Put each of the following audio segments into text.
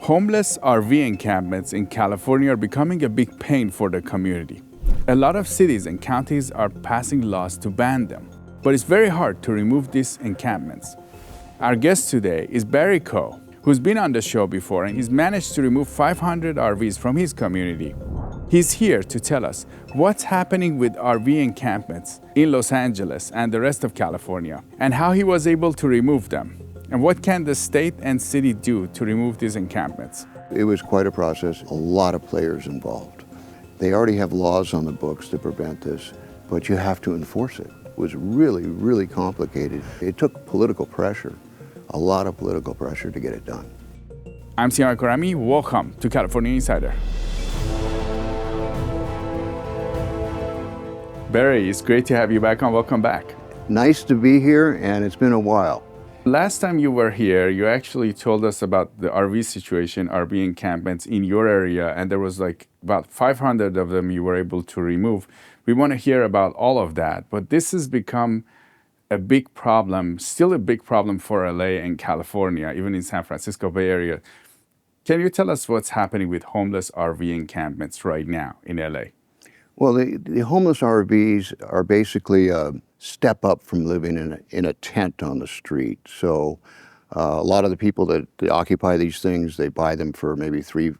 Homeless RV encampments in California are becoming a big pain for the community. A lot of cities and counties are passing laws to ban them, but it's very hard to remove these encampments. Our guest today is Barry Coe, who's been on the show before, and he's managed to remove 500 RVs from his community. He's here to tell us what's happening with RV encampments in Los Angeles and the rest of California, and how he was able to remove them. And what can the state and city do to remove these encampments? It was quite a process, a lot of players involved. They already have laws on the books to prevent this, but you have to enforce it. It was really, really complicated. It took political pressure, a lot of political pressure to get it done. I'm Sian Karami. Welcome to California Insider. Barry, it's great to have you back on. Welcome back. Nice to be here, and it's been a while. Last time you were here, you actually told us about the RV situation, RV encampments in your area, and there was like about 500 of them you were able to remove. We want to hear about all of that, but this has become a big problem, still a big problem for LA and California, even in San Francisco Bay Area. Can you tell us what's happening with homeless RV encampments right now in LA? Well, the homeless RVs are basically a step up from living in a tent on the street. So a lot of the people that occupy these things, they buy them for maybe $300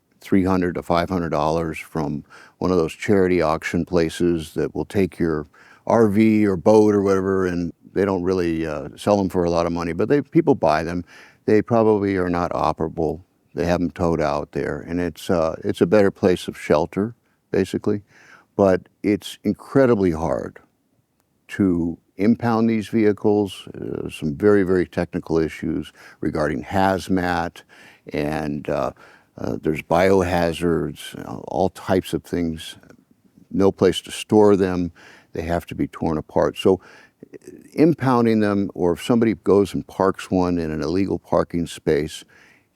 to $500 from one of those charity auction places that will take your RV or boat or whatever, and they don't really sell them for a lot of money, but people buy them. They probably are not operable. They have them towed out there, and it's a better place of shelter, basically. But it's incredibly hard to impound these vehicles. Some very, very technical issues regarding hazmat, and there's biohazards, all types of things. No place to store them. They have to be torn apart. So impounding them, or if somebody goes and parks one in an illegal parking space,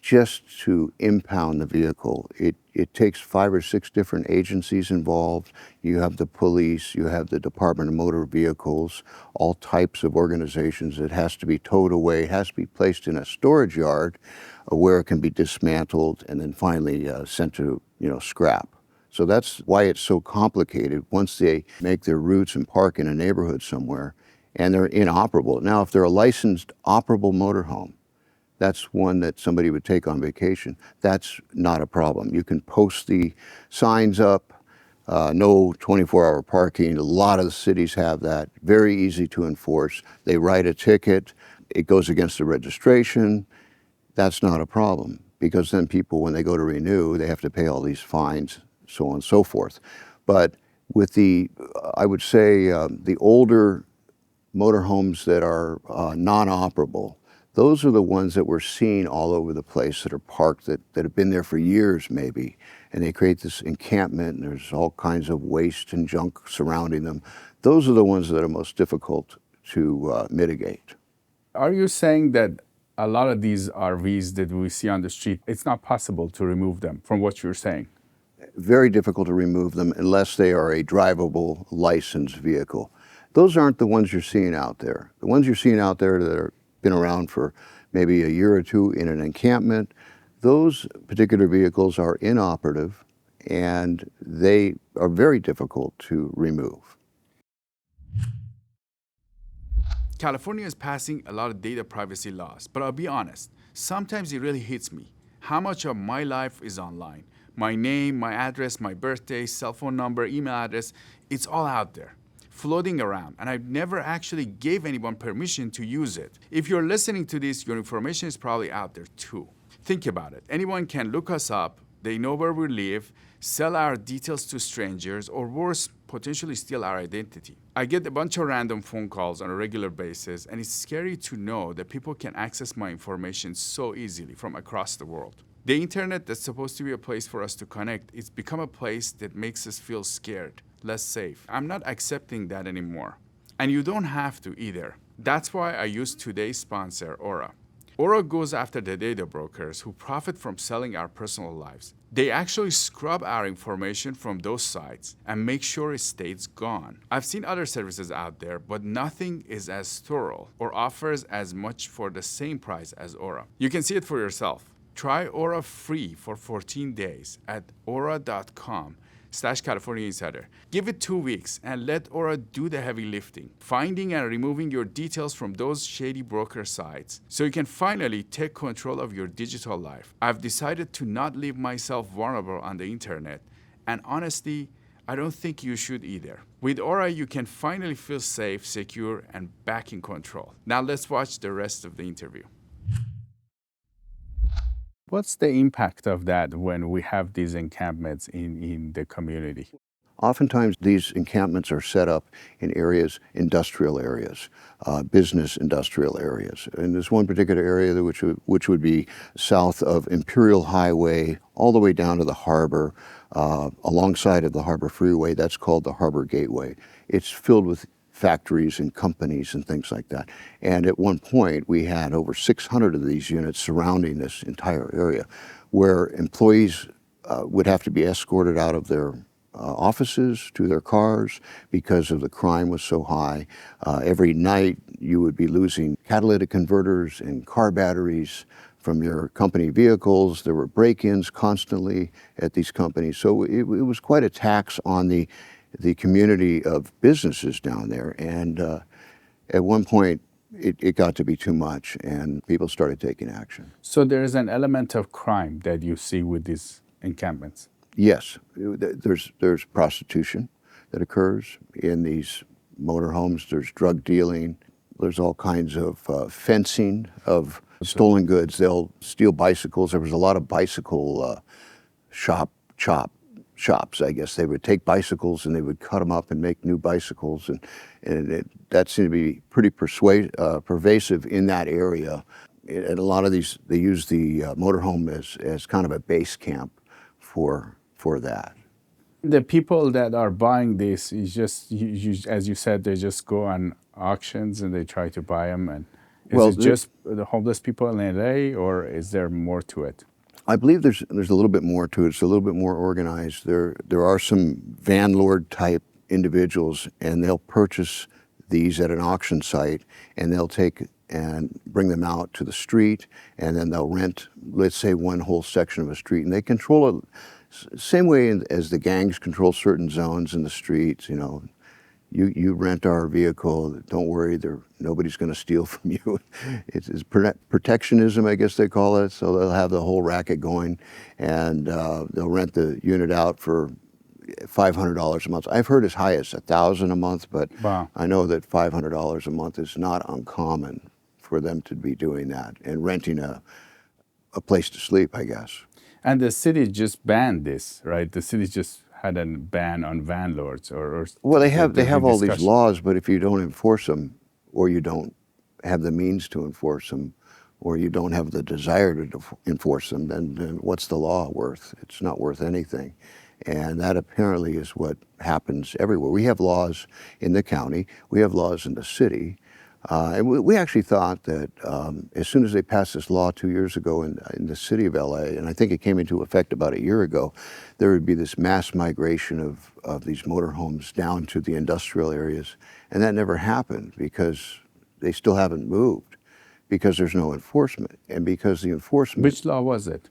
just to impound the vehicle, it takes 5 or 6 different agencies involved. You have the police, you have the Department of Motor Vehicles, all types of organizations. It has to be towed away, it has to be placed in a storage yard where it can be dismantled and then finally sent to scrap. So that's why it's so complicated once they make their routes and park in a neighborhood somewhere and they're inoperable. Now, if they're a licensed operable motorhome, that's one that somebody would take on vacation. That's not a problem. You can post the signs up, no 24-hour parking. A lot of the cities have that. Very easy to enforce. They write a ticket. It goes against the registration. That's not a problem, because then people, when they go to renew, they have to pay all these fines, so on and so forth. But with I would say, the older motorhomes that are non-operable, those are the ones that we're seeing all over the place that are parked, that have been there for years maybe, and they create this encampment, and there's all kinds of waste and junk surrounding them. Those are the ones that are most difficult to mitigate. Are you saying that a lot of these RVs that we see on the street, it's not possible to remove them from what you're saying? Very difficult to remove them unless they are a drivable licensed vehicle. Those aren't the ones you're seeing out there. The ones you're seeing out there that are been around for maybe a year or two in an encampment, those particular vehicles are inoperative and they are very difficult to remove. California is passing a lot of data privacy laws, but I'll be honest, sometimes it really hits me how much of my life is online. My name, my address, my birthday, cell phone number, email address, it's all out there, floating around, and I've never actually gave anyone permission to use it. If you're listening to this, your information is probably out there too. Think about it. Anyone can look us up, they know where we live, sell our details to strangers, or worse, potentially steal our identity. I get a bunch of random phone calls on a regular basis, and it's scary to know that people can access my information so easily from across the world. The internet that's supposed to be a place for us to connect, it's become a place that makes us feel scared, less safe. I'm not accepting that anymore. And you don't have to either. That's why I use today's sponsor, Aura. Aura goes after the data brokers who profit from selling our personal lives. They actually scrub our information from those sites and make sure it stays gone. I've seen other services out there, but nothing is as thorough or offers as much for the same price as Aura. You can see it for yourself. Try Aura free for 14 days at aura.com/California Insider. Give it 2 weeks and let Aura do the heavy lifting, finding and removing your details from those shady broker sites so you can finally take control of your digital life. I've decided to not leave myself vulnerable on the internet, and honestly, I don't think you should either. With Aura, you can finally feel safe, secure, and back in control. Now let's watch the rest of the interview. What's the impact of that when we have these encampments in the community? Oftentimes, these encampments are set up in areas, industrial areas, business industrial areas. And there's one particular area which would be south of Imperial Highway, all the way down to the harbor, alongside of the Harbor Freeway. That's called the Harbor Gateway. It's filled with factories and companies and things like that. And at one point, we had over 600 of these units surrounding this entire area, where employees would have to be escorted out of their offices to their cars because of the crime was so high. Every night you would be losing catalytic converters and car batteries from your company vehicles. There were break-ins constantly at these companies. So it was quite a tax on the community of businesses down there. And at one point it got to be too much and people started taking action. So there is an element of crime that you see with these encampments? Yes, there's prostitution that occurs in these motorhomes. There's drug dealing. There's all kinds of fencing of stolen goods. They'll steal bicycles. There was a lot of bicycle shops, I guess. They would take bicycles and they would cut them up and make new bicycles, and that seemed to be pretty pervasive in that area. And a lot of these, they use the motorhome as kind of a base camp for that. The people that are buying this is just, as you said, they just go on auctions and they try to buy them. And is it just the homeless people in LA, or is there more to it? I believe there's a little bit more to it. It's a little bit more organized. There are some van lord type individuals, and they'll purchase these at an auction site, and they'll take and bring them out to the street, and then they'll rent, let's say, one whole section of a street, and they control it same way as the gangs control certain zones in the streets. You know, you rent our vehicle, don't worry, nobody's going to steal from you. It's protectionism, I guess they call it. So they'll have the whole racket going, and they'll rent the unit out for $500 a month. I've heard as high as $1,000 a month, but wow. I know that $500 a month is not uncommon for them to be doing that and renting a place to sleep, I guess. And the city just banned this, right? The city just had a ban on van lords, or well, they have all these laws, but if you don't enforce them, or you don't have the means to enforce them, or you don't have the desire to enforce them, then what's the law worth? It's not worth anything. And that apparently is what happens everywhere. We have laws in the county, we have laws in the city. And we actually thought that as soon as they passed this law 2 years ago in the city of LA, and I think it came into effect about a year ago, there would be this mass migration of these motorhomes down to the industrial areas. And that never happened because they still haven't moved, because there's no enforcement. And because the enforcement... Which law was it?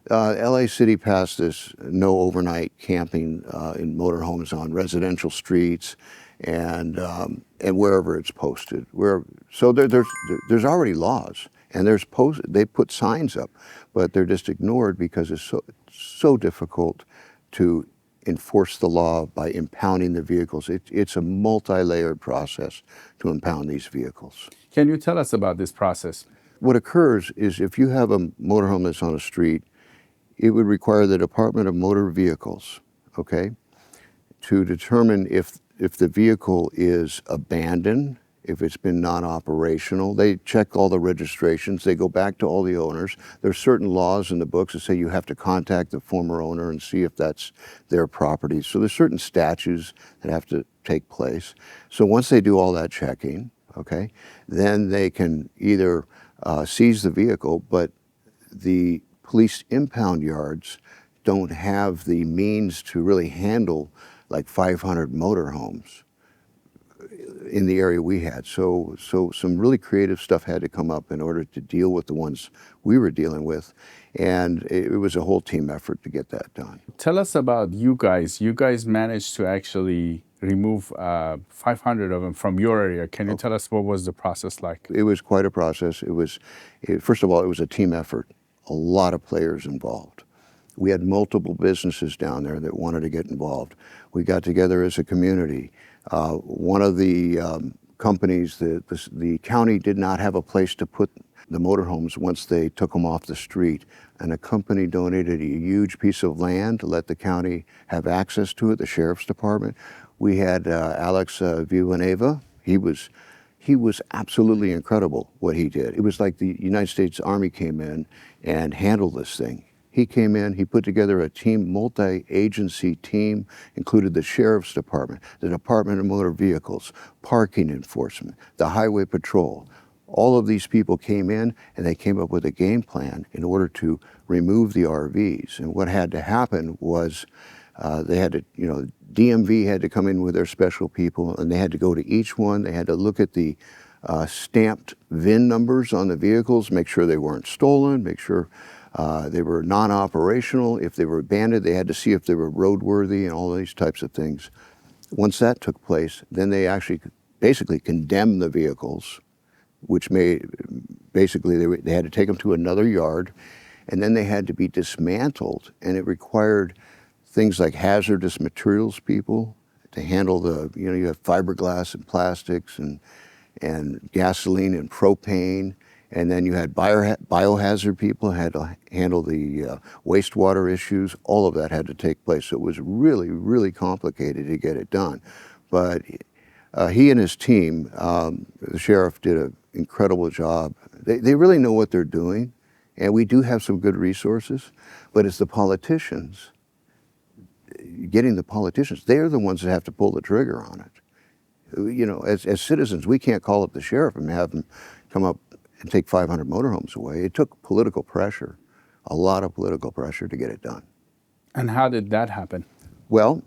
LA City passed this no overnight camping in motorhomes on residential streets and wherever it's posted. So there's already laws, and they put signs up, but they're just ignored because it's so difficult to enforce the law by impounding the vehicles. It's a multi-layered process to impound these vehicles. Can you tell us about this process? What occurs is if you have a motorhome that's on a street, it would require the Department of Motor Vehicles, okay, to determine if the vehicle is abandoned, if it's been non-operational. They check all the registrations. They go back to all the owners. There's certain laws in the books that say you have to contact the former owner and see if that's their property. So there's certain statutes that have to take place. So once they do all that checking, okay, then they can either seize the vehicle, but the police impound yards don't have the means to really handle like 500 motorhomes. in the area we had. So some really creative stuff had to come up in order to deal with the ones we were dealing with. And it was a whole team effort to get that done. Tell us about you guys. You guys managed to actually remove 500 of them from your area. Can you tell us what was the process like? It was quite a process. First of all, it was a team effort. A lot of players involved. We had multiple businesses down there that wanted to get involved. We got together as a community. One of the companies, the county did not have a place to put the motorhomes once they took them off the street, and a company donated a huge piece of land to let the county have access to it, the sheriff's department. We had Alex Villanueva. He was absolutely incredible what he did. It was like the United States Army came in and handled this thing. He came in, he put together a team, multi-agency team, included the Sheriff's Department, the Department of Motor Vehicles, Parking Enforcement, the Highway Patrol. All of these people came in and they came up with a game plan in order to remove the RVs. And what had to happen was they had to, DMV had to come in with their special people, and they had to go to each one. They had to look at the stamped VIN numbers on the vehicles, make sure they weren't stolen, make sure they were non-operational. If they were abandoned, they had to see if they were roadworthy and all these types of things. Once that took place, then they actually basically condemned the vehicles, which basically they had to take them to another yard, and then they had to be dismantled, and it required things like hazardous materials people to handle you have fiberglass and plastics and gasoline and propane, and then you had biohazard people had to handle the wastewater issues. All of that had to take place. So it was really, really complicated to get it done. But he and his team, the sheriff, did an incredible job. They really know what they're doing, and we do have some good resources, but it's the politicians, getting the politicians, they're the ones that have to pull the trigger on it. As citizens, we can't call up the sheriff and have him come up and take 500 motorhomes away. It took political pressure, a lot of political pressure to get it done. And how did that happen? Well,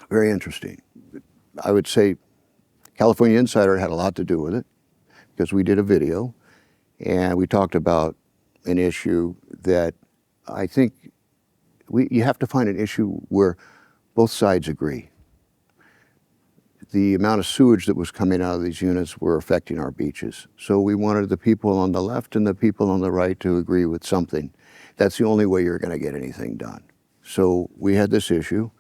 very interesting. I would say California Insider had a lot to do with it because we did a video and we talked about an issue that I think you have to find an issue where both sides agree. The amount of sewage that was coming out of these units were affecting our beaches. So we wanted the people on the left and the people on the right to agree with something. That's the only way you're going to get anything done. So we had this issue,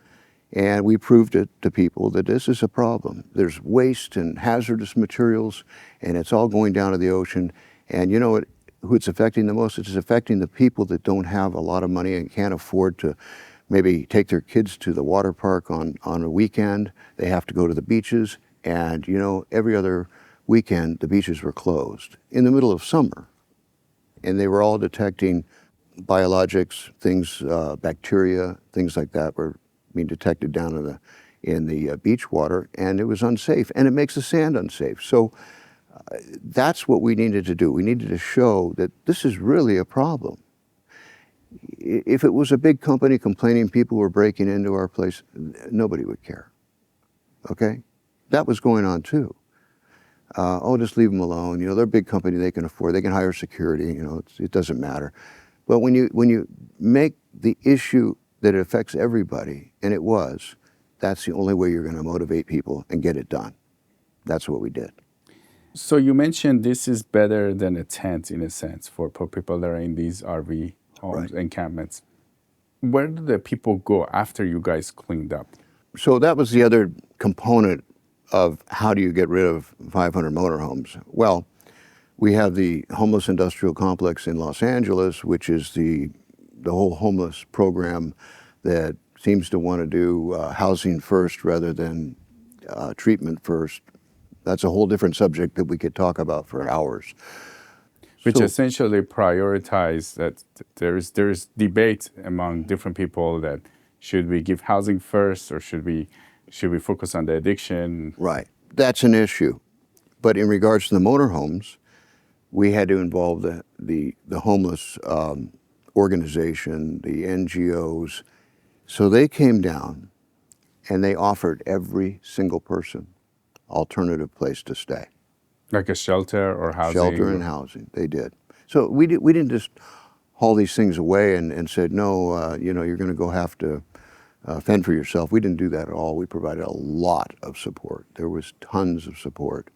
and we proved it to people that this is a problem. There's waste and hazardous materials, and it's all going down to the ocean. And you know what? Who it's affecting the most? It's affecting the people that don't have a lot of money and can't afford to maybe take their kids to the water park on a weekend. They have to go to the beaches, and every other weekend the beaches were closed in the middle of summer. And they were all detecting biologics, things, bacteria, things like that were being detected down in the beach water, and it was unsafe, and it makes the sand unsafe. So that's what we needed to do. We needed to show that this is really a problem. If it was a big company complaining people were breaking into our place, nobody would care, okay? That was going on too. Just leave them alone. They're a big company, they can afford, they can hire security, it doesn't matter. But when you make the issue that it affects everybody, and it was, that's the only way you're going to motivate people and get it done. That's what we did. So you mentioned this is better than a tent in a sense for people that are in these RV homes, Right. encampments. Where do the people go after you guys cleaned up? So that was the other component of how do you get rid of 500 motorhomes? Well, we have the homeless industrial complex in Los Angeles, which is the whole homeless program that seems to want to do housing first rather than treatment first. That's a whole different subject that we could talk about for hours. Which essentially prioritize that there's debate among different people that should we give housing first or should we focus on the addiction? Right. That's an issue. But in regards to the motorhomes, we had to involve the homeless organization, the NGOs. So they came down and they offered every single person alternative place to stay. Like a shelter or housing? Shelter and housing, they did. So we didn't just haul these things away and said, no, you're going to go have to fend for yourself. We didn't do that at all. We provided a lot of support. There was tons of support.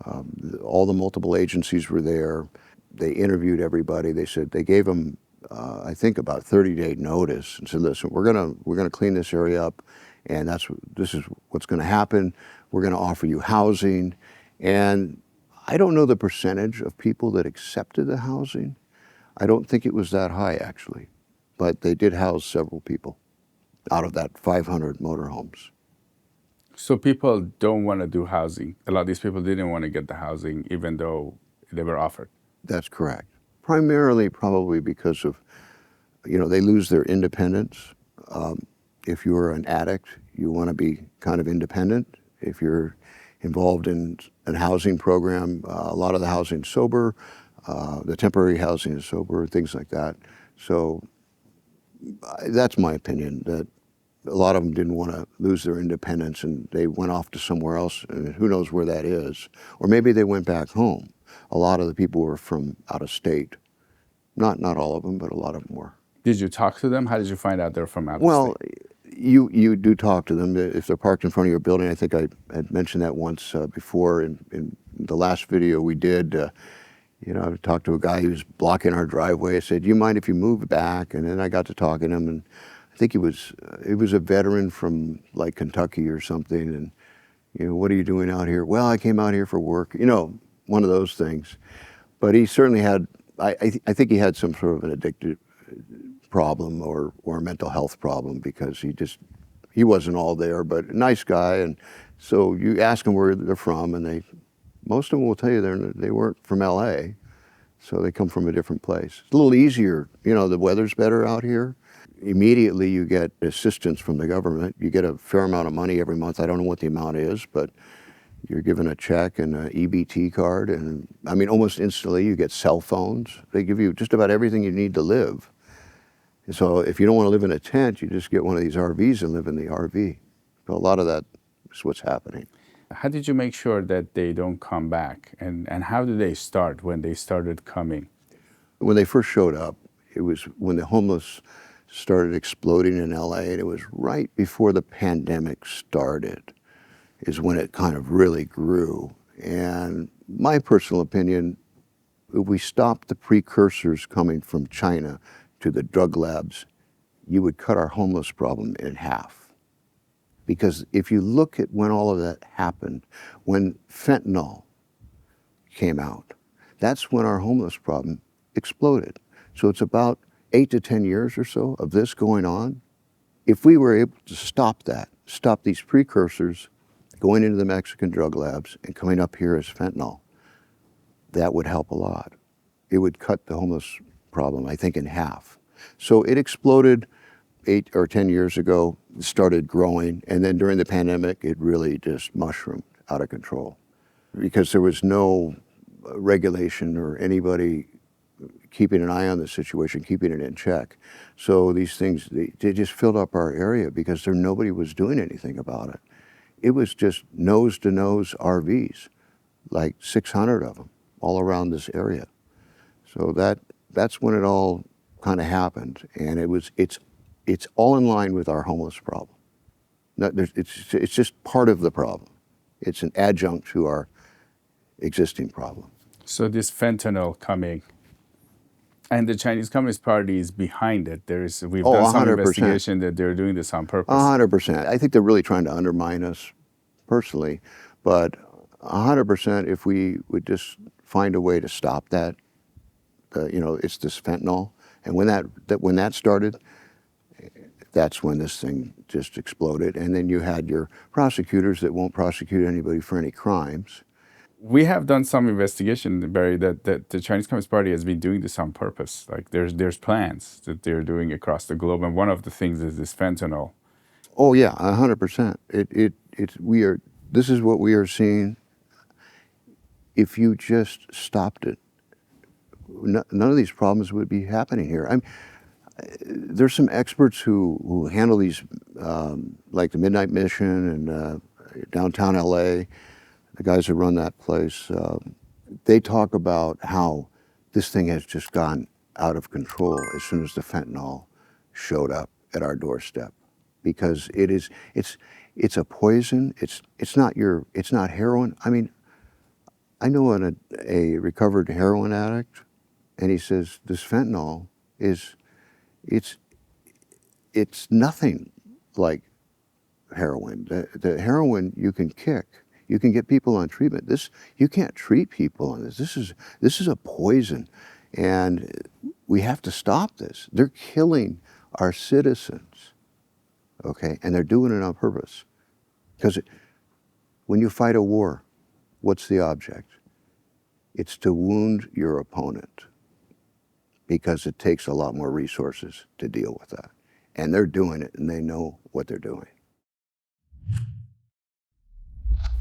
All the multiple agencies were there. They interviewed everybody. They said they gave them, I think, about 30-day notice and said, listen, we're gonna clean this area up, and this is what's going to happen. We're going to offer you housing, and I don't know the percentage of people that accepted the housing. I don't think it was that high actually, but they did house several people out of that 500 motorhomes. So people don't want to do housing. A lot of these people didn't want to get the housing even though they were offered. That's correct. Primarily probably because of, they lose their independence. If you're an addict, you want to be kind of independent. If you're involved in a housing program, a lot of the housing is sober, the temporary housing is sober, things like that. So that's my opinion, that a lot of them didn't want to lose their independence and they went off to somewhere else, and who knows where that is. Or maybe they went back home. A lot of the people were from out of state. Not all of them, but a lot of them were. Did you talk to them? How did you find out they're from out of Well, state? you do talk to them. If they're parked in front of your building, I think I had mentioned that once before in the last video we did. I talked to a guy who was blocking our driveway. I said, do you mind if you move back? And then I got to talking to him, and I think he was a veteran from like Kentucky or something. And, what are you doing out here? Well, I came out here for work, one of those things. But he certainly had, I think he had some sort of an addictive problem or a mental health problem, because he wasn't all there, but a nice guy. And so you ask them where they're from, and most of them will tell you they weren't from LA, so they come from a different place. It's a little easier, the weather's better out here. Immediately you get assistance from the government. You get a fair amount of money every month. I don't know what the amount is, but you're given a check and an EBT card, and almost instantly you get cell phones. They give you just about everything you need to live. And so if you don't want to live in a tent, you just get one of these RVs and live in the RV. So a lot of that is what's happening. How did you make sure that they don't come back? And how did they start when they started coming? When they first showed up, it was when the homeless started exploding in LA, and it was right before the pandemic started, is when it kind of really grew. And my personal opinion, if we stopped the precursors coming from China to the drug labs, you would cut our homeless problem in half. Because if you look at when all of that happened, when fentanyl came out, that's when our homeless problem exploded. So it's about 8 to 10 years or so of this going on. If we were able to stop that, stop these precursors going into the Mexican drug labs and coming up here as fentanyl, that would help a lot. It would cut the homeless problem, I think, in half. So it exploded 8 or 10 years ago, started growing, and then during the pandemic, it really just mushroomed out of control because there was no regulation or anybody keeping an eye on the situation, keeping it in check. So these things, they just filled up our area because nobody was doing anything about it. It was just nose-to-nose RVs, like 600 of them, all around this area. So that's when it all kind of happened, and it's all in line with our homeless problem. It's just part of the problem. It's an adjunct to our existing problem. So this fentanyl coming, and the Chinese Communist Party is behind it. We've done some 100%. investigation that they're doing this on purpose. 100%. I think they're really trying to undermine us personally, but 100% if we would just find a way to stop that, it's this fentanyl. And when that started, that's when this thing just exploded. And then you had your prosecutors that won't prosecute anybody for any crimes. We have done some investigation, Barry, that the Chinese Communist Party has been doing this on purpose. Like there's plans that they're doing across the globe, and one of the things is this fentanyl. Oh yeah, 100%. This is what we are seeing. If you just stopped it, none of these problems would be happening here. There's some experts who handle these, like the Midnight Mission and downtown LA. the guys who run that place, they talk about how this thing has just gone out of control as soon as the fentanyl showed up at our doorstep, because it's a poison. It's not heroin. I mean, I know a recovered heroin addict, and he says this fentanyl it's nothing like heroin. The heroin you can kick. You can get people on treatment. You can't treat people on this. This is a poison, and we have to stop this. They're killing our citizens, okay? And they're doing it on purpose. Because when you fight a war, what's the object? It's to wound your opponent, because it takes a lot more resources to deal with that. And they're doing it, and they know what they're doing.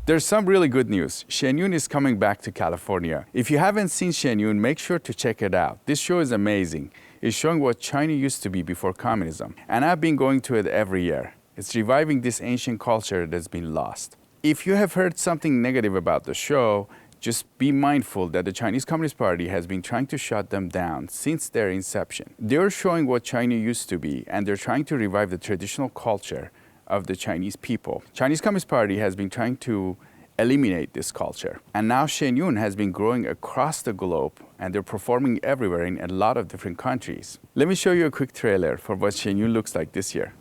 There's some really good news. Shenyun is coming back to California. If you haven't seen Shenyun, make sure to check it out. This show is amazing. It's showing what China used to be before communism. And I've been going to it every year. It's reviving this ancient culture that's been lost. If you have heard something negative about the show, just be mindful that the Chinese Communist Party has been trying to shut them down since their inception. They're showing what China used to be, and they're trying to revive the traditional culture of the Chinese people. Chinese Communist Party has been trying to eliminate this culture. And now Shenyun has been growing across the globe, and they're performing everywhere in a lot of different countries. Let me show you a quick trailer for what Shenyun looks like this year.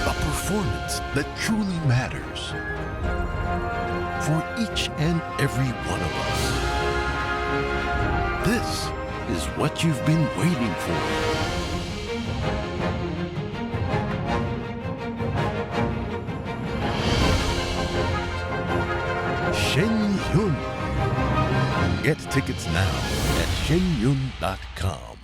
A performance that truly matters for each and every one of us. This is what you've been waiting for. Shenyun. Get tickets now at shenyun.com.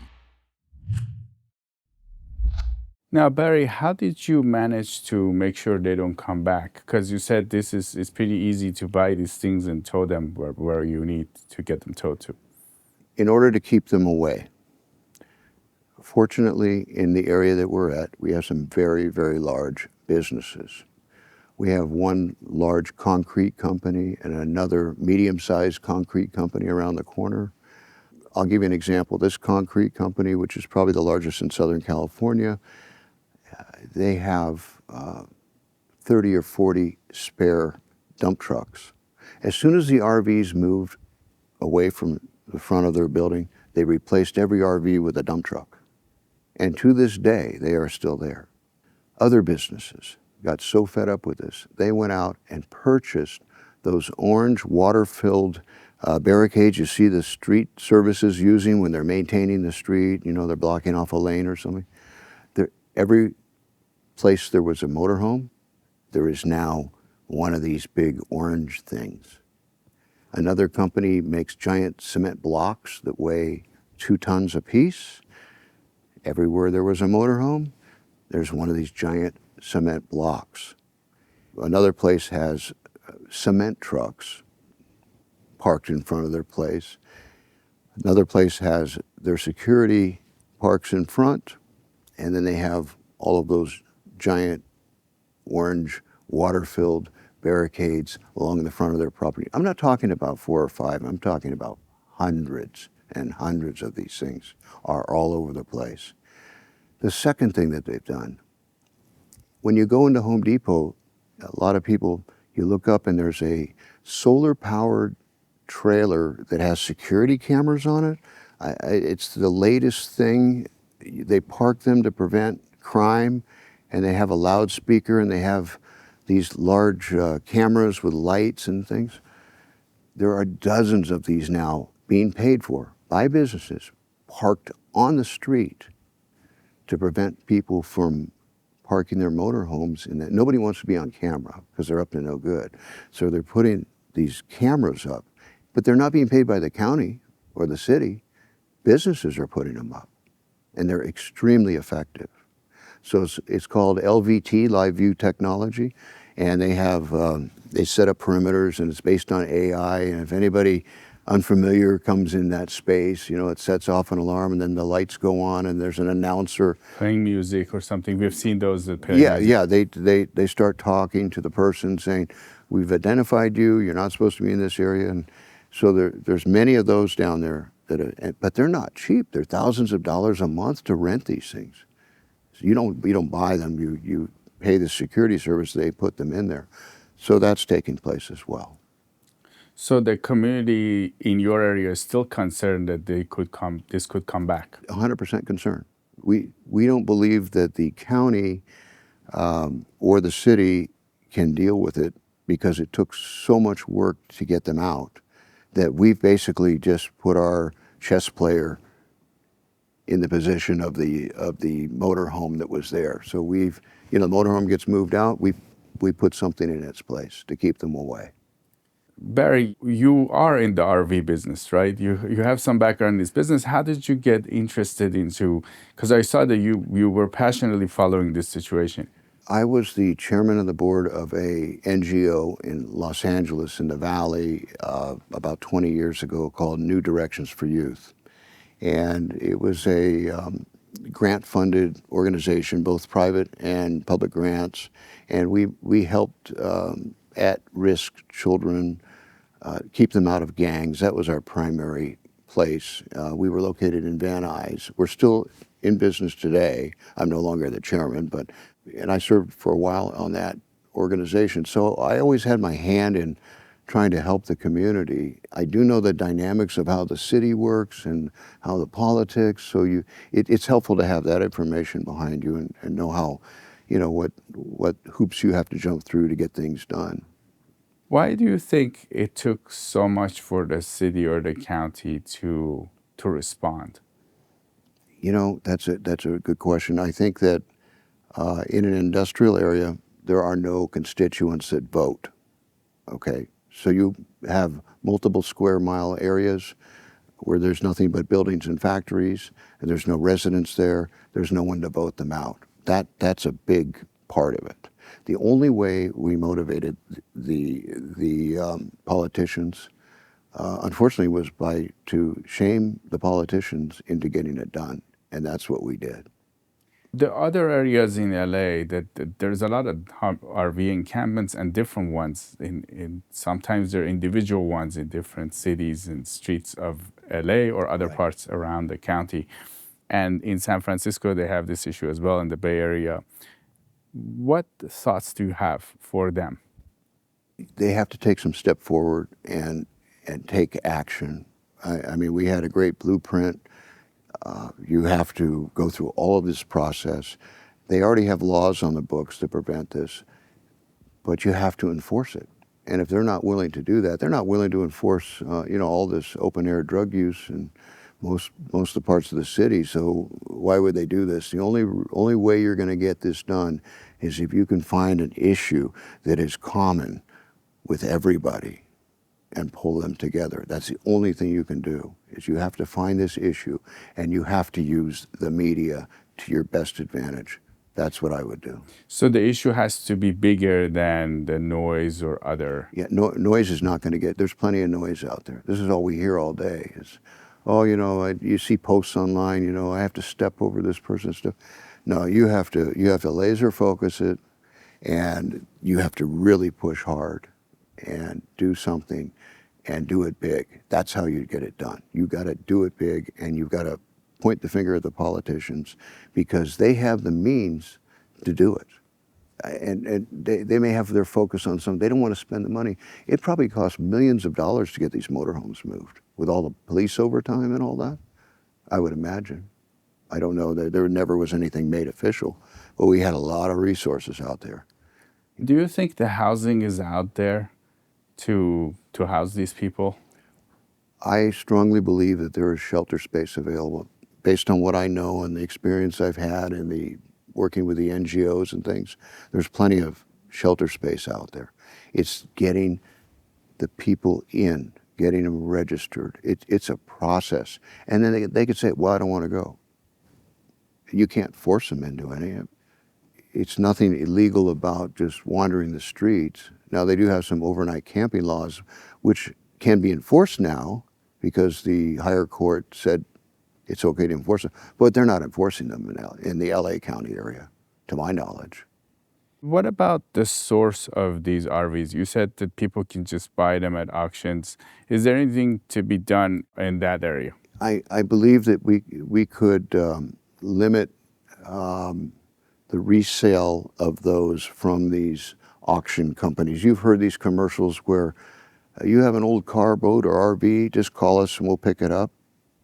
Now, Barry, how did you manage to make sure they don't come back? Because you said it's pretty easy to buy these things and tow them where you need to get them towed to. In order to keep them away, fortunately, in the area that we're at, we have some very, very large businesses. We have one large concrete company and another medium-sized concrete company around the corner. I'll give you an example. This concrete company, which is probably the largest in Southern California, they have 30 or 40 spare dump trucks. As soon as the RVs moved away from the front of their building, they replaced every RV with a dump truck. And to this day, they are still there. Other businesses got so fed up with this, they went out and purchased those orange water-filled barricades you see the street services using when they're maintaining the street. You know, they're blocking off a lane or something. Every place there was a motorhome, there is now one of these big orange things. Another company makes giant cement blocks that weigh 2 tons apiece. Everywhere there was a motorhome, there's one of these giant cement blocks. Another place has cement trucks parked in front of their place. Another place has their security parks in front, and then they have all of those giant orange water-filled barricades along the front of their property. I'm not talking about 4 or 5, I'm talking about hundreds and hundreds of these things are all over the place. The second thing that they've done, when you go into Home Depot, a lot of people, you look up and there's a solar-powered trailer that has security cameras on it. It's the latest thing. They park them to prevent crime, and they have a loudspeaker, and they have these large cameras with lights and things. There are dozens of these now being paid for by businesses, parked on the street to prevent people from parking their motorhomes in that. Nobody wants to be on camera because they're up to no good. So they're putting these cameras up, but they're not being paid by the county or the city. Businesses are putting them up, and they're extremely effective. So it's called LVT, Live View Technology, and they have they set up perimeters, and it's based on AI. And if anybody unfamiliar comes in that space, it sets off an alarm, and then the lights go on, and there's an announcer. Playing music or something. We've seen those that play Yeah, music. yeah, they start talking to the person saying, we've identified you, you're not supposed to be in this area. And so there's many of those down there, but they're not cheap. They're thousands of dollars a month to rent these things. So you don't buy them, you pay the security service, they put them in there. So that's taking place as well. So the community in your area is still concerned that this could come back. 100% concerned. We don't believe that the county or the city can deal with it because it took so much work to get them out that we've basically just put our chess player in the position of the motorhome that was there. So the motorhome gets moved out, we put something in its place to keep them away. Barry, you are in the RV business, right? You have some background in this business. How did you get interested into, because I saw that you were passionately following this situation. I was the chairman of the board of a NGO in Los Angeles in the Valley about 20 years ago called New Directions for Youth. And it was a grant-funded organization, both private and public grants. And we helped at-risk children keep them out of gangs. That was our primary place. We were located in Van Nuys. We're still in business today. I'm no longer the chairman, and I served for a while on that organization. So I always had my hand in trying to help the community. I do know the dynamics of how the city works and how the politics, so it's helpful to have that information behind you and know how, what hoops you have to jump through to get things done. Why do you think it took so much for the city or the county to respond? That's a good question. I think that in an industrial area, there are no constituents that vote. Okay, so you have multiple square mile areas where there's nothing but buildings and factories, and there's no residents there. There's no one to vote them out. That's a big part of it. The only way we motivated the politicians, unfortunately, was to shame the politicians into getting it done, and that's what we did. The other areas in LA that there's a lot of RV encampments and different ones. In sometimes they're individual ones in different cities and streets of LA or other Right. parts around the county. And in San Francisco, they have this issue as well in the Bay Area. What thoughts do you have for them? They have to take some step forward and take action. I mean, we had a great blueprint. You have to go through all of this process. They already have laws on the books to prevent this, but you have to enforce it. And if they're not willing to do that, they're not willing to enforce, all this open-air drug use in most of the parts of the city. So why would they do this? The only way you're going to get this done is if you can find an issue that is common with everybody and pull them together. That's the only thing you can do, is you have to find this issue and you have to use the media to your best advantage. That's what I would do. So the issue has to be bigger than the noise or other. Yeah, noise is not going to get, there's plenty of noise out there. This is all we hear all day is, you see posts online, I have to step over this person's stuff. No, you have to laser focus it, and you have to really push hard and do something and do it big. That's how you get it done. You got to do it big, and you've got to point the finger at the politicians because they have the means to do it. And they may have their focus on something. They don't want to spend the money. It probably costs millions of dollars to get these motorhomes moved with all the police overtime and all that, I would imagine. I don't know, there never was anything made official, but we had a lot of resources out there. Do you think the housing is out there to house these people? I strongly believe that there is shelter space available based on what I know and the experience I've had and the working with the NGOs and things. There's plenty of shelter space out there. It's getting the people in, getting them registered. It's a process. And then they could say, well, I don't want to go. You can't force them into any of it. It's nothing illegal about just wandering the streets. Now, they do have some overnight camping laws, which can be enforced now, because the higher court said it's okay to enforce them, but they're not enforcing them in the LA County area, to my knowledge. What about the source of these RVs? You said that people can just buy them at auctions. Is there anything to be done in that area? I believe that we could limit the resale of those from these auction companies. You've heard these commercials where you have an old car, boat, or RV, just call us and we'll pick it up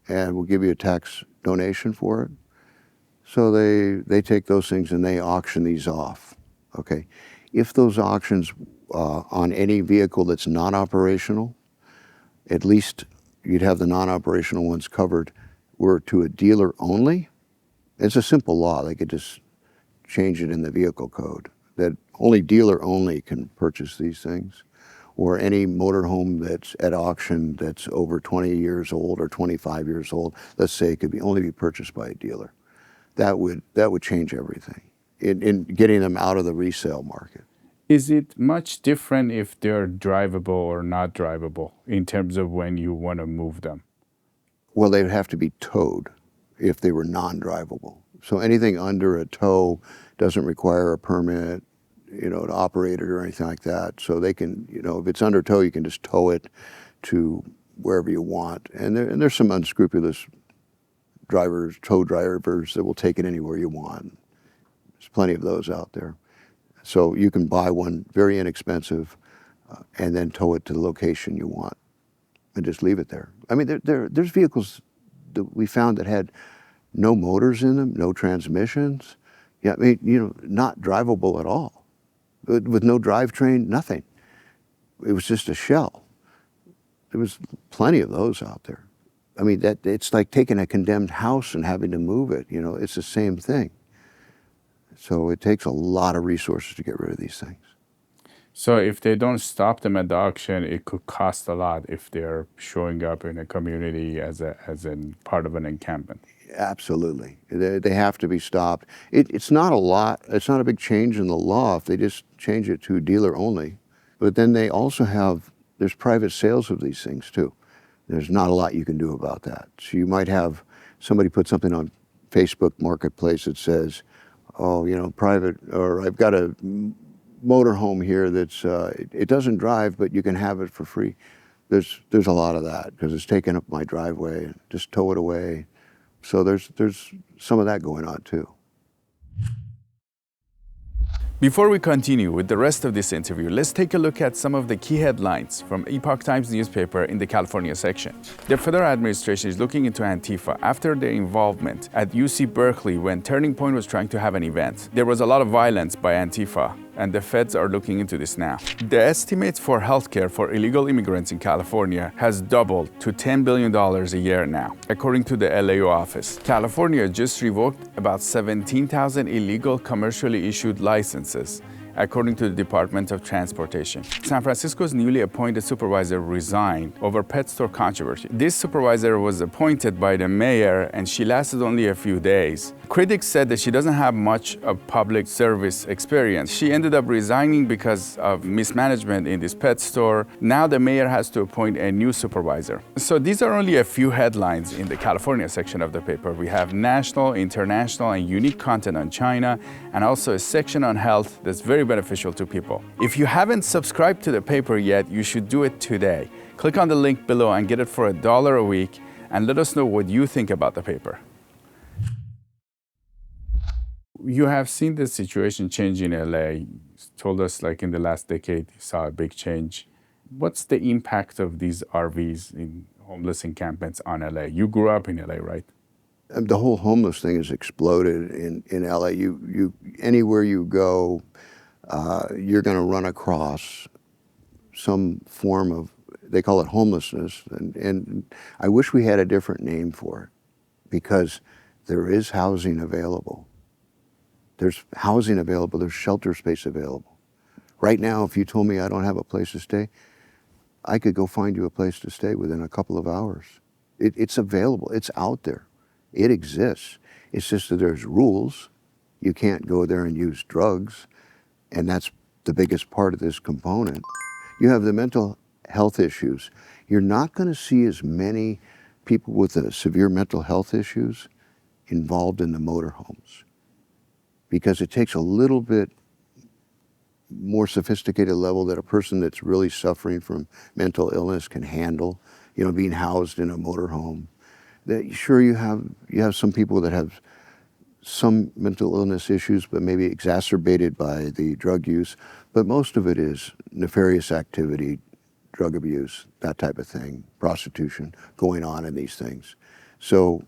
and we'll give you a tax donation for it. So they take those things and they auction these off, okay? If those auctions on any vehicle that's non-operational, at least you'd have the non-operational ones covered, were to a dealer only, it's a simple law. They could just change it in the vehicle code that only dealer only can purchase these things, or any motorhome that's at auction that's over 20 years old or 25 years old, let's say it could only be purchased by a dealer. That would change everything in getting them out of the resale market. Is it much different if they're drivable or not drivable in terms of when you want to move them? Well, they'd have to be towed if they were non-drivable. So anything under a tow doesn't require a permit, to operate it or anything like that. So they can, if it's under tow, you can just tow it to wherever you want. And there's some unscrupulous tow drivers that will take it anywhere you want. There's plenty of those out there. So you can buy one very inexpensive and then tow it to the location you want and just leave it there. I mean, there's vehicles that we found that had no motors in them, no transmissions. Yeah, I mean, not drivable at all. With no drivetrain, nothing. It was just a shell. There was plenty of those out there. I mean, it's like taking a condemned house and having to move it. It's the same thing. So it takes a lot of resources to get rid of these things. So if they don't stop them at the auction, it could cost a lot if they're showing up in a community as a part of an encampment. Absolutely. They have to be stopped. It's not a lot. It's not a big change in the law if they just change it to dealer only. But then they also there's private sales of these things too. There's not a lot you can do about that. So you might have somebody put something on Facebook Marketplace that says, private, or I've got a motorhome here that's, it doesn't drive, but you can have it for free. There's a lot of that because it's taking up my driveway. Just tow it away. So there's some of that going on too. Before we continue with the rest of this interview, let's take a look at some of the key headlines from Epoch Times newspaper in the California section. The federal administration is looking into Antifa after their involvement at UC Berkeley when Turning Point was trying to have an event. There was a lot of violence by Antifa, and the feds are looking into this now. The estimate for healthcare for illegal immigrants in California has doubled to $10 billion a year now, according to the LAO office. California just revoked about 17,000 illegal commercially issued licenses, according to the Department of Transportation. San Francisco's newly appointed supervisor resigned over pet store controversy. This supervisor was appointed by the mayor and she lasted only a few days. Critics said that she doesn't have much of public service experience. She ended up resigning because of mismanagement in this pet store. Now the mayor has to appoint a new supervisor. So these are only a few headlines in the California section of the paper. We have national, international, and unique content on China, and also a section on health that's very beneficial to people. If you haven't subscribed to the paper yet, you should do it today. Click on the link below and get it for $1 a week, and let us know what you think about the paper. You have seen the situation change in LA. You told us like in the last decade you saw a big change. What's the impact of these RVs in homeless encampments on LA? You grew up in LA, right? The whole homeless thing has exploded in LA. You anywhere you go, you're going to run across some form of, they call it homelessness, and I wish we had a different name for it, because there is housing available. There's housing available, there's shelter space available. Right now, if you told me I don't have a place to stay, I could go find you a place to stay within a couple of hours. It's available, it's out there, it exists. It's just that there's rules. You can't go there and use drugs, and that's the biggest part of this component. You have the mental health issues. you're not going to see as many people with severe mental health issues involved in the motorhomes, because it takes a little bit more sophisticated level that a person that's really suffering from mental illness can handle, being housed in a motorhome. That sure, you have some people that have some mental illness issues, but maybe exacerbated by the drug use, but most of it is nefarious activity, drug abuse, that type of thing, prostitution going on in these things. So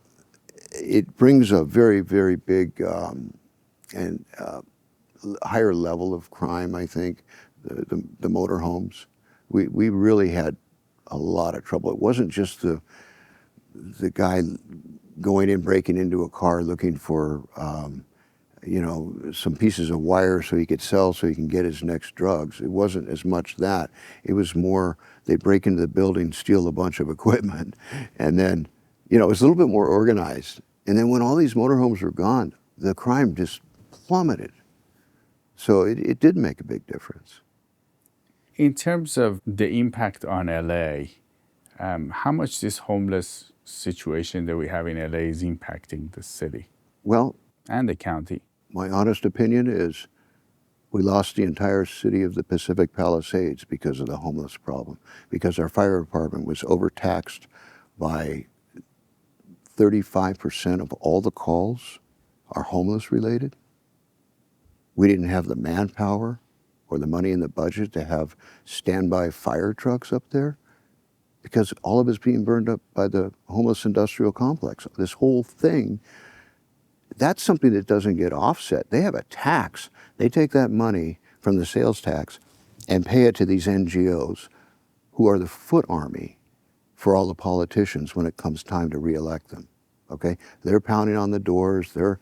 it brings a very, very big and higher level of crime, I think, the motorhomes. We really had a lot of trouble. It wasn't just the guy going in, breaking into a car looking for, some pieces of wire so he could sell so he can get his next drugs. It wasn't as much that. It was more they break into the building, steal a bunch of equipment, and then, it was a little bit more organized. And then when all these motorhomes were gone, the crime just plummeted. So it did make a big difference. In terms of the impact on LA, how much this homeless situation that we have in LA is impacting the city? Well, and the county. My honest opinion is we lost the entire city of the Pacific Palisades because of the homeless problem, because our fire department was overtaxed by 35% of all the calls are homeless related. We didn't have the manpower or the money in the budget to have standby fire trucks up there because all of it's being burned up by the homeless industrial complex. This whole thing, that's something that doesn't get offset. They have a tax. They take that money from the sales tax and pay it to these NGOs who are the foot army for all the politicians when it comes time to reelect them, okay? They're pounding on the doors, they're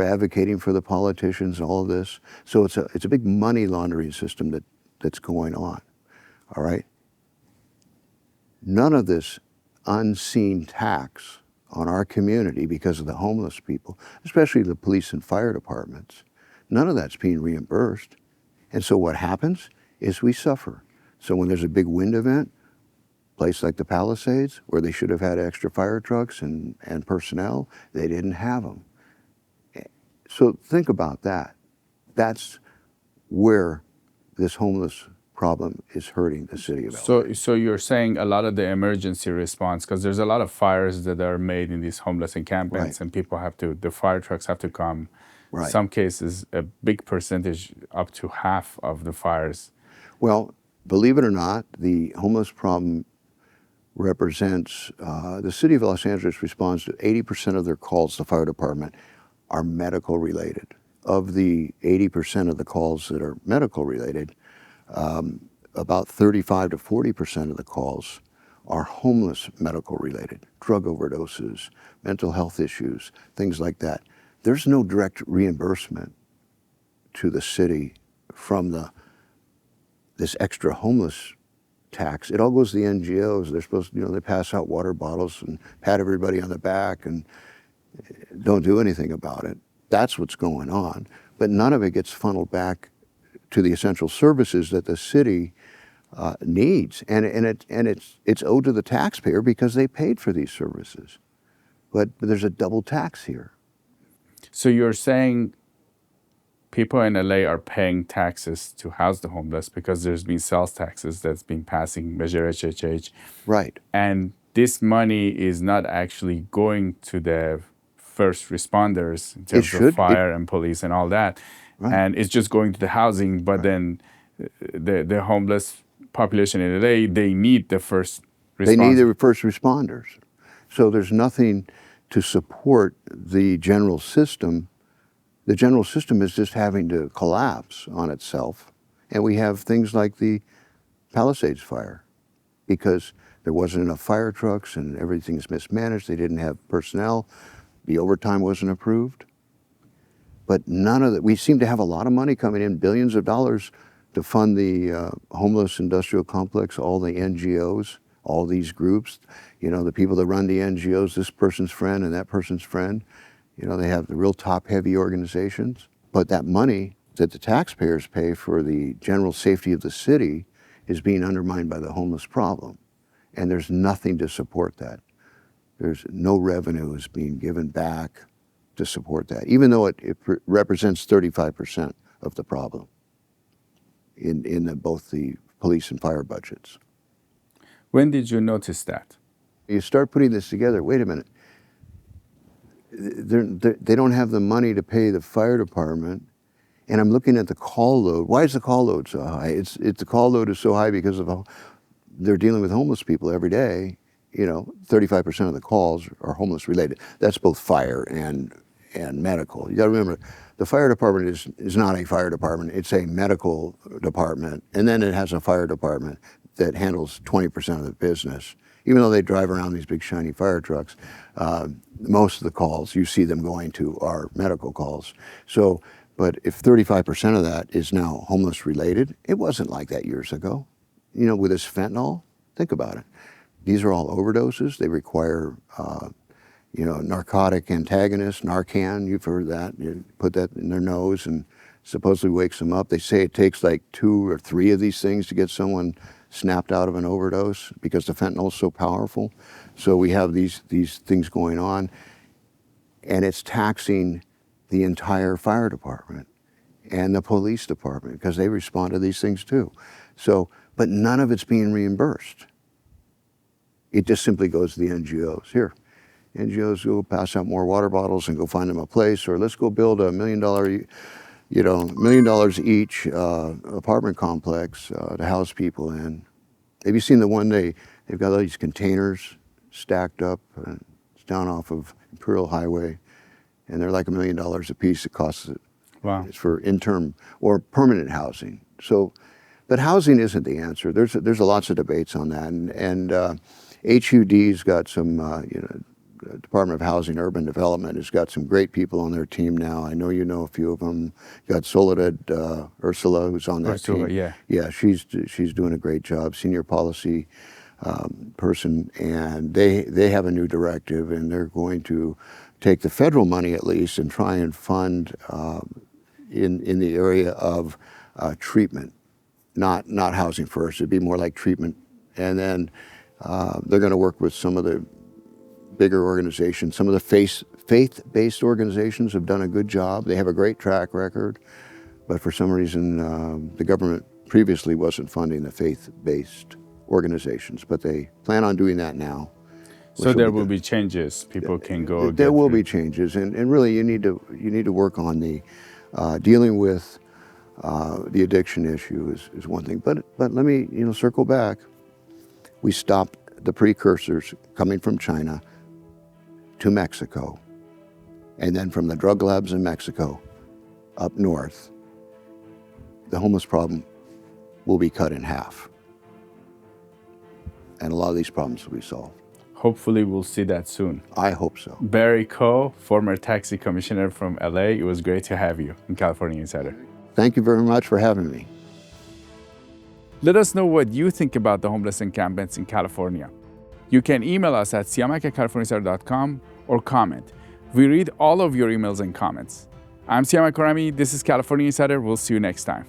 advocating for the politicians, all of this. So it's a big money laundering system that's going on, all right? None of this unseen tax on our community because of the homeless people, especially the police and fire departments, none of that's being reimbursed. And so what happens is we suffer. So when there's a big wind event, place like the Palisades, where they should have had extra fire trucks and personnel, they didn't have them. So think about that. That's where this homeless problem is hurting the city of LA. So you're saying a lot of the emergency response, because there's a lot of fires that are made in these homeless encampments, Right. and the fire trucks have to come. Right. Some cases, a big percentage, up to half of the fires. Well, believe it or not, the homeless problem represents, the city of Los Angeles responds to 80% of their calls to the fire department are medical related. Of the 80% of the calls that are medical related, about 35 to 40% of the calls are homeless medical related, drug overdoses, mental health issues, things like that. There's no direct reimbursement to the city from this extra homeless tax. It all goes to the NGOs. They're supposed to, they pass out water bottles and pat everybody on the back and don't do anything about it. That's what's going on. But none of it gets funneled back to the essential services that the city needs. And it's owed to the taxpayer because they paid for these services. But there's a double tax here. So you're saying people in LA are paying taxes to house the homeless because there's been sales taxes that's been passing Measure HHH. Right. And this money is not actually going to the first responders in terms of fire and police and all that. Right. And it's just going to the housing, but then the homeless population in LA, they need the first responders. They need the first responders. So there's nothing to support the general system. The general system is just having to collapse on itself. And we have things like the Palisades fire because there wasn't enough fire trucks and everything's mismanaged. They didn't have personnel. The overtime wasn't approved. But none of that, we seem to have a lot of money coming in, billions of dollars to fund the homeless industrial complex, all the NGOs, all these groups, the people that run the NGOs, this person's friend and that person's friend, they have the real top-heavy organizations. But that money that the taxpayers pay for the general safety of the city is being undermined by the homeless problem. and there's nothing to support that. There's no revenue is being given back to support that, even though it represents 35% of the problem in both the police and fire budgets. When did you notice that? You start putting this together, wait a minute, they don't have the money to pay the fire department, and I'm looking at the call load. Why is the call load so high? It's the call load is so high because of they're dealing with homeless people every day. 35% of the calls are homeless related. That's both fire and medical. You got to remember, the fire department is not a fire department. It's a medical department, and then it has a fire department that handles 20% of the business. Even though they drive around these big shiny fire trucks, most of the calls you see them going to are medical calls. So, but if 35% of that is now homeless related, it wasn't like that years ago. With this fentanyl, think about it. These are all overdoses. They require, narcotic antagonists, Narcan. You've heard that. You put that in their nose and supposedly wakes them up. They say it takes like 2 or 3 of these things to get someone snapped out of an overdose because the fentanyl is so powerful. So we have these things going on, and it's taxing the entire fire department and the police department because they respond to these things too. So, but none of it's being reimbursed. It just simply goes to the NGOs. Here, NGOs go pass out more water bottles and go find them a place, or let's go build $1 million, $1 million each apartment complex to house people in. Have you seen the one they've got all these containers stacked up? It's down off of Imperial Highway, and they're like $1 million a piece. It costs it. Wow. It's for interim or permanent housing. So, but housing isn't the answer. There's lots of debates on that, and HUD's got some, Department of Housing Urban Development has got some great people on their team now. I know you know a few of them. You got Soledad Ursula, who's on that team. Yeah. Yeah, she's doing a great job, senior policy person, and they have a new directive, and they're going to take the federal money at least and try and fund in the area of treatment, not housing first. It'd be more like treatment, and then they're going to work with some of the bigger organizations. Some of the faith-based organizations have done a good job. They have a great track record, but for some reason the government previously wasn't funding the faith-based organizations, but they plan on doing that now. So there will be changes. People can go. There will be changes, and really you need to work on the dealing with the addiction issue is one thing. But let me circle back. We stopped the precursors coming from China to Mexico, and then from the drug labs in Mexico up north, the homeless problem will be cut in half. And a lot of these problems will be solved. Hopefully we'll see that soon. I hope so. Barry Coe, former taxi commissioner from LA, it was great to have you in California Insider. Thank you very much for having me. Let us know what you think about the homeless encampments in California. You can email us at siamak@californiainsider.com or comment. We read all of your emails and comments. I'm Siamak Karami. This is California Insider. We'll see you next time.